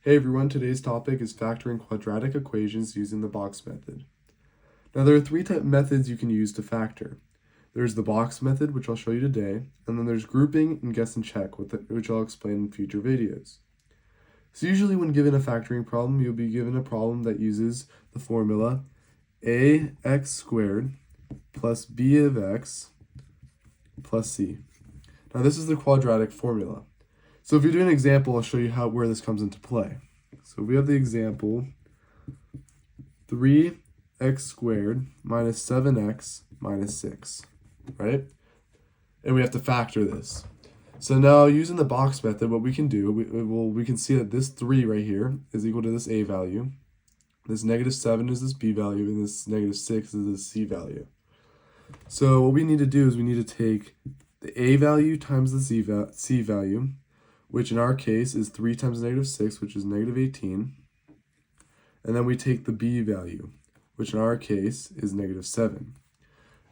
Hey everyone, today's topic is factoring quadratic equations using the box method. Now there are three methods you can use to factor. There's the box method, which I'll show you today, and then there's grouping and guess and check, which I'll explain in future videos. So usually when given a factoring problem, you'll be given a problem that uses the formula ax squared plus b of x plus c. Now this is the quadratic formula. So if you do an example, I'll show you where this comes into play. So we have the example 3x squared minus 7x minus 6, right? And we have to factor this. So now using the box method, what we can do, we can see that this 3 right here is equal to this a value. This negative 7 is this b value, and this negative 6 is this c value. So what we need to do is we need to take the a value times the c value, which in our case is 3 times negative 6, which is negative 18. And then we take the b value, which in our case is negative 7.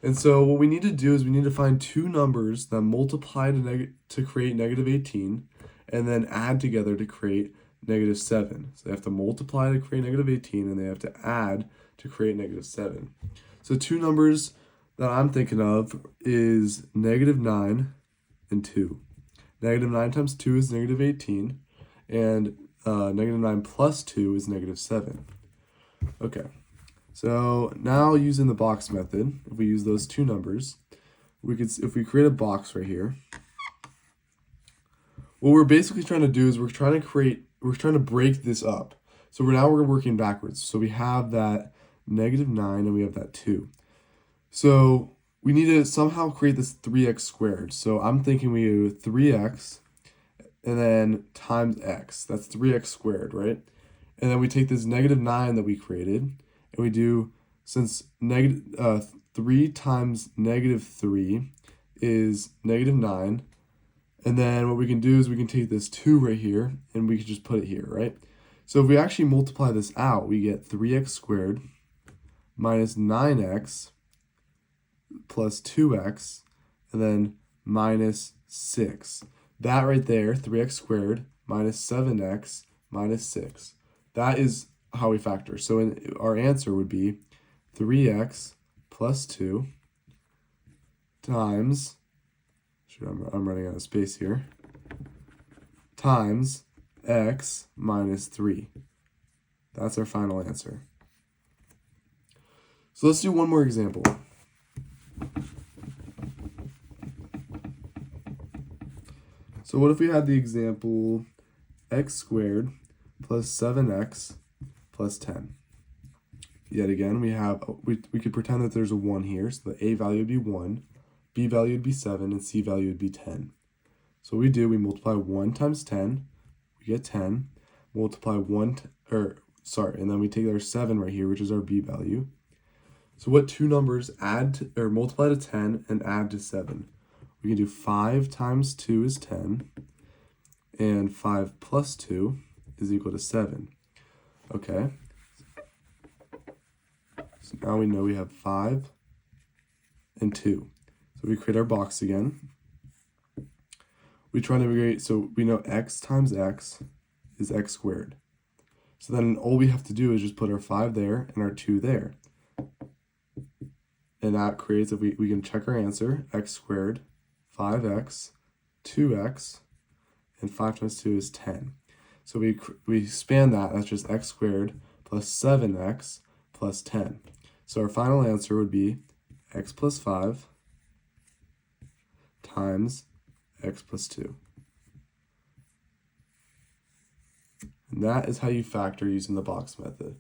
And so what we need to do is we need to find two numbers that multiply to create negative 18 and then add together to create negative 7. So they have to multiply to create negative 18 and they have to add to create negative 7. So two numbers that I'm thinking of is negative 9 and 2. Negative 9 times 2 is negative 18, and negative 9 plus 2 is negative 7. Okay, so now using the box method, if we use those two numbers, if we create a box right here, what we're basically trying to do is we're trying to break this up. So we're working backwards. So we have that negative 9 and we have that 2. So we need to somehow create this 3x squared. So I'm thinking we do 3x and then times x. That's 3x squared, right? And then we take this negative 9 that we created, and we do, since 3 times negative 3 is negative 9, and then what we can do is we can take this 2 right here, and we can just put it here, right? So if we actually multiply this out, we get 3x squared minus 9x plus 2x, and then minus 6. That right there, 3x squared minus 7x minus 6. That is how we factor. So our answer would be 3x plus 2 times, I'm running out of space here, times x minus 3. That's our final answer. So let's do one more example. So what if we had the example x squared plus 7x plus 10? Yet again, we could pretend that there's a 1 here, so the a value would be 1, b value would be 7, and c value would be 10. So what we do, we multiply 1 times 10, we get 10, multiply and then we take our 7 right here, which is our b value. So what two numbers multiply to 10 and add to 7? We can do 5 times 2 is 10, and 5 plus 2 is equal to 7. Okay. So now we know we have 5 and 2. So we create our box again. We try to create, so we know x times x is x squared. So then all we have to do is just put our 5 there and our 2 there. And that creates, if we can check our answer, x squared, 5x, 2x, and 5 times 2 is 10. So we expand that, that's just x squared plus 7x plus 10. So our final answer would be x plus 5 times x plus 2. And that is how you factor using the box method.